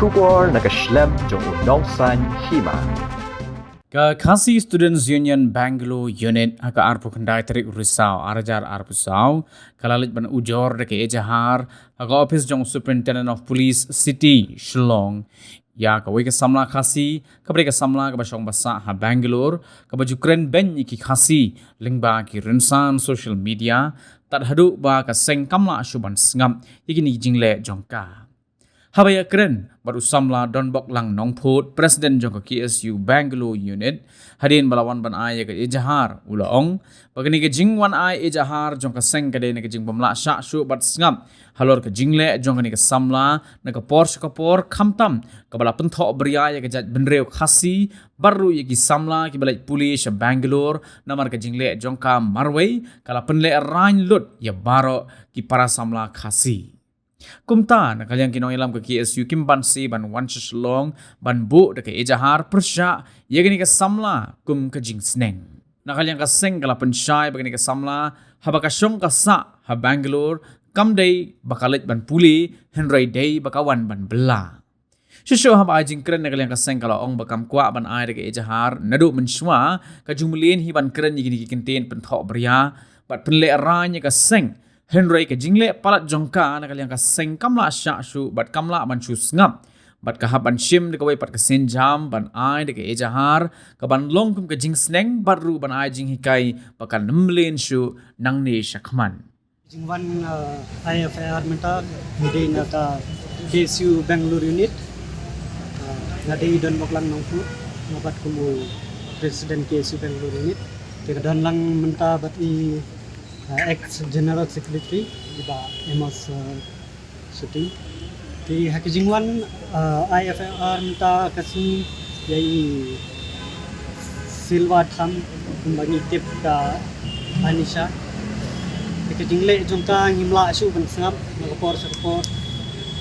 Shubor nakaslem jong unongsan hima. Ka Khasi Students Union Bangalore Unit haka arpu khandai tarik risau arajar arpu sau kalalit ban ujor deke ejahar haka office jong Superintendent of Police City Shillong ya ka wika samla Khasi kabri ka samla ka basong basa ha Bangalore ka baju kren ben ki Khasi lingba ki rinsan social media tat hadu ba ka seng kamla asuban sngam yikini jingle jongka Habaya keren baru samla don bok lang nongput Presiden jongka KSU Bangalore Unit hadin balawan ban ay ke ejahar ulaong bagani ke jingwan ay ejahar jongka seng kade ne ke jing pamla sha shu bat sngap halor ke jingle jongka ni ke samla na ke por khamtam ke bala pentho bria ya ke jat benreu Khasi baru ya ki samla ki balai pulis Bangalore namar ke jingle jongka marwei kala penle rain lut ya baro ki para samla Khasi Kumta na kalian kinong ilam ke KSU kimban si ban wanshis long ban bu de ke ejahar persya yegini ke samla kum ke jing sneng na kalian ka seng kala pensyai bagini ke samla habaka syong ka sa ha Bangalore kam day bakalit ban puli henry day bakawan ban bela Shisho haba ajing keren na kalian ka seng kala ong bakam kwa ban ai de ke ejahar nadu mensywa ka jumlien hi ban keren yegini ke kinten penthok bria bat penle aranya ka seng Henry ke jingle palat jongka na kalian ka seng kamla sya shu bat kamla ban shu ngap bat ka haban shim de kawai pat ka senjam ban ai de ke ejahar ka ban long kum ke jing sneng baru ban ai jing hikai bakal nemlen shu nang ne shakman Jingwan IFIR menta mide na ka KSU Bangalore Unit ngade don boklang nongpu ngabat kumu Presiden KSU Bangalore Unit ke dan lang menta bat I ex General Secretary iba Amos shooting di hakijingwan IFIR minta kasi yai silwa tham kumbagi tip ka Anisha hakijingle jongka ngimla su ban sangap ngapor support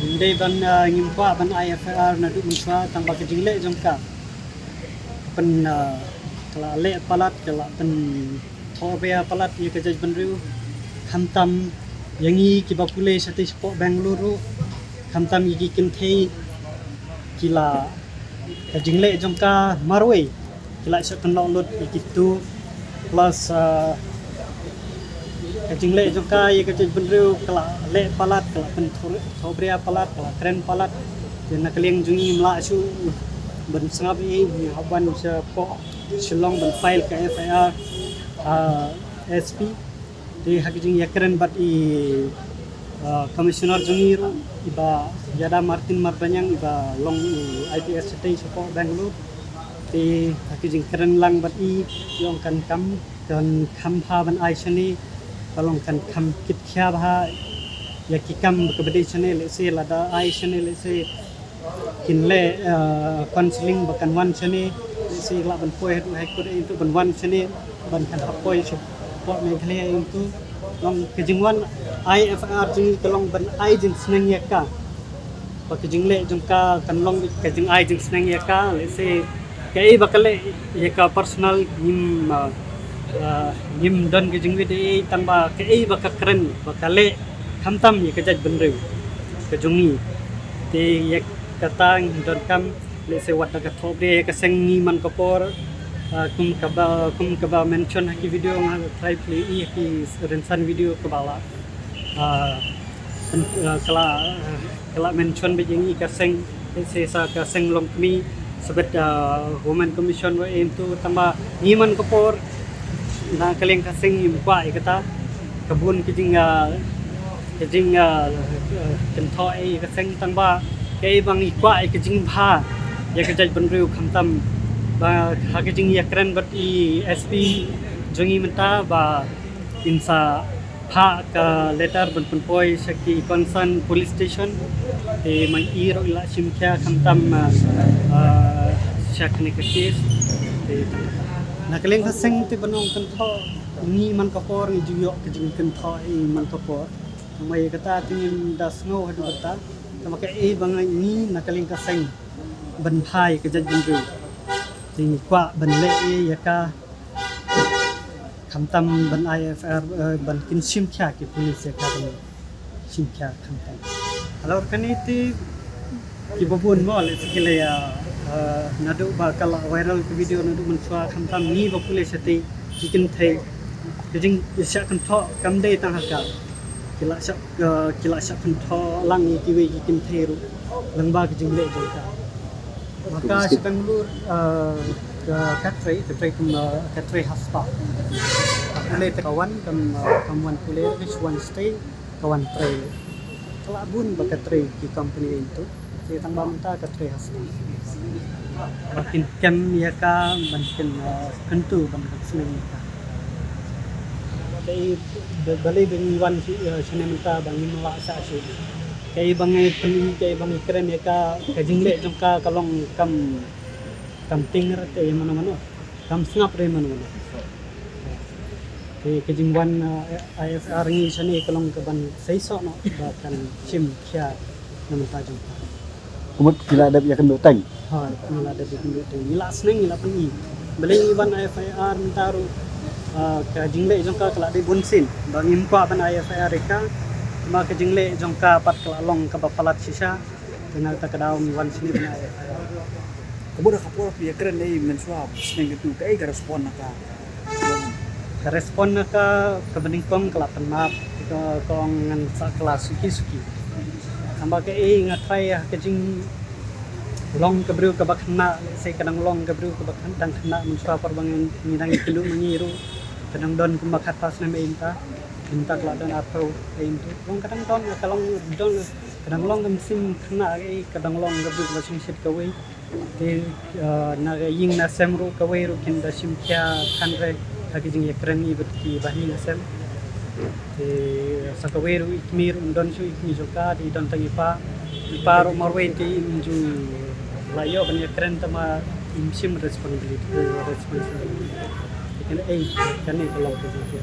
hindi ban ngimpa ban IFIR na du munswa tang hakijingle jongka pen kala le palat kala pen Thobea palat ye kejaj benriu khamtam yangi ki bapule sate sport Bangalore khamtam yi kinthei kila kajingle jongka marwei kila sekon lot ikitu plus kajingle jongka ye kejaj benriu kala le palat kala pen Thobea palat kala kren palat na kaliang jungi mla su ban sangap I haban sa po Shillong ban file ka FIR SP di hakijing yakren bat I Commissioner Jungiru iba Yada Martin Marbanyang iba long IPS City Sopo Bangalore di hakijing keren lang bat I yung kan kam ha ban ai shani kalong kan kam kit kya bha ya kikam kabade shane le se lada ai shane le se kinle counseling bakan wan shane le se la ban poe hai ko itu ban wan shane ban kan hapoy support meghle itu long kejingwan IFR jing kalong ban ai jing sneng yaka pakijingle jungka kan long kejing ai jing sneng yaka le se kai bakale yaka personal nim don kejing wede tamba kai bakakren bakale khamtam ye kejaj benrew kejungi te yak katang don kam le se wat ka thobre ka sengi man kapor kum kaba mention haki video nga try play I haki rinsan video kabala kala mention bejengi kaseng se sa kaseng long kami sebet women commission wa itu tamba ngiman kapor na kaleng kaseng impa ikata kabun kijing kentho ai kaseng tamba kai bang ikwa kijing bha ya kejaj benriu khamtam ba hakijing yakren bat I SP jungi menta ba insa pha ka letter ban punpoi saki concern police station te mai I ro ila simkya khamtam shakni ka case te nakaleng kaseng te banong kantho ni man kapor ni juyo kijing kantho I man kapor mai kata tingin dasngo hadu bata tamaka I bangai ni nakaleng kaseng ban phai kejaj benriu ting kwa ban le yaka khamtam ban IFR ban kin simkya ki police ka ban simkya khamtam alor kaniti kibabun mo le sikile ya nadu bakal viral ke video nadu mensua khantam ni bapule seti kikin thai kijing isya kan tho kam dei tang haka kila syak kan tho lang ni kiwe kikin thai ru langba kijing le jongka maka si Bangalore katrai kum katrai hasta pule kawan kawan pule which one stay kawan tray kelabun bakatray ki company itu si tang bamta katray hasta makin kem ya ka makin kentu ban sini ka kai balai dengan wan sini menta bangin la sa si kai bangai peni kai bangai keren ya ka kajingle jongka kalong kam tingr te mana kam snap re mana ke kejingwan IFR ni sini kalong ke ban seiso no bahkan sim kya namun tajam Kumut kila ada ya kendo tang. ha nila ada bikin tu nila seneng nila pengi beli ban IFR mentaru ke jingle jongka kala di bunsin bang impa ban IFR ka ma ke jingle jongka pat kala long ke bapalat sisa kenal ta kadau wan sini ban IFR Kemudian kapur pihak keren ni mensuap seneng itu kai respon naka. Respon ka kebening pom kelapan map ke kong ngan sa kelas suki tambah ke ngatrai ya kejing long kebriu ke bakna saya kadang long kebriu ke bakna dan kena mensuap perbangan ngidang kilu mengiru kadang don kumakat pas na minta kala don atau itu long kadang don kalong don kadang long mesin kena kadang long kebriu ke basing sit kawai di na ying na semru kawai ru kin da simkya kanre lagi jing ekran ni berki bahni nasem te sakaweru ikmir undon su ikmi joka di don tangipa iparo marwen ti inju layo ban ekran tama imsim responsibility kan ni kalau begitu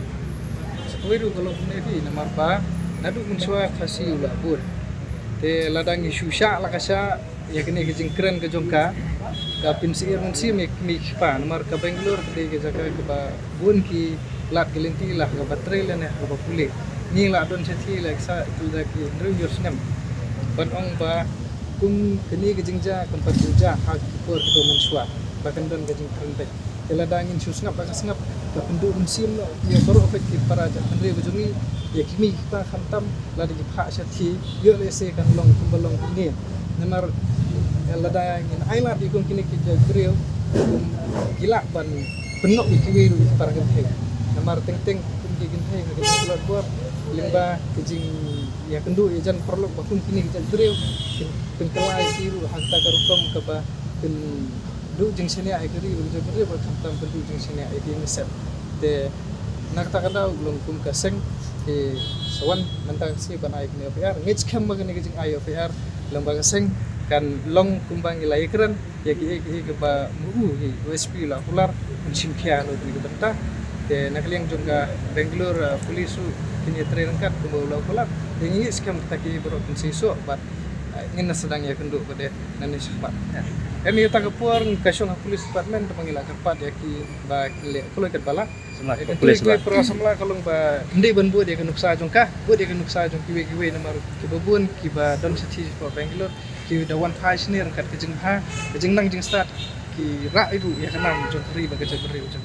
Sakawiru kalau nevi namar pa nadu mensua kasi ulabur. Te ladang isu syak la kasya ya kene kejing keren ke jongka ka pinsir mensi mi pa namar ka Bangalore ke ke jaka ke ba bun ki lat gelenti lah ke baterai lah ne ke pule ni la don sethi la sa itu da ki ndru yosnem ban ong ba kum kene kejing ja kon pa ja ha ki por ke mensua ba kan don kejing keren pe ladang in susngap ba sngap ka pendu mensim no ya baru efektif para ja andre bujungi ya kimi pa khantam la di pha sethi yo le se kan long kumbalong ini namar lada ngin aila di kong kini kita grill gila ban penok ikiwi ru para genthe namar teng kum ki genthe ke keluar buat limba kejing ya kendu ya jan perlu bakum kini kita grill kelai siru hakta karukom ke ba ken du jing sini ai kiri ru je grill ba khatam pendu jing sini ai di ngeset de nak ta kada ulung kum kaseng ke sawan mentang si ban ai kini OPR ngich kam ba kini kejing ai OPR lembaga seng kan long kumbang ilai keren ya ki ke ba mu hi USP la pular mencim kia lo di benta de nakliang juga Bangalore polisu kini train kat ke bola pular de ngi skam taki bro pensiso bat ngin sedang ya kenduk pada nani sepat kami kita ke puar kasong polis department panggil kepat ya ki ba kalau kat bala polis ba pro samla kalau ba ndi ban bu dia ke nuksa jongka bu dia ke nuksa jong kiwe namar ki babun ki ba don city for Bangalore ki da one page ni kat kejing nang jing start ki ra ibu ya kenam jong kri ba kejing beri ujung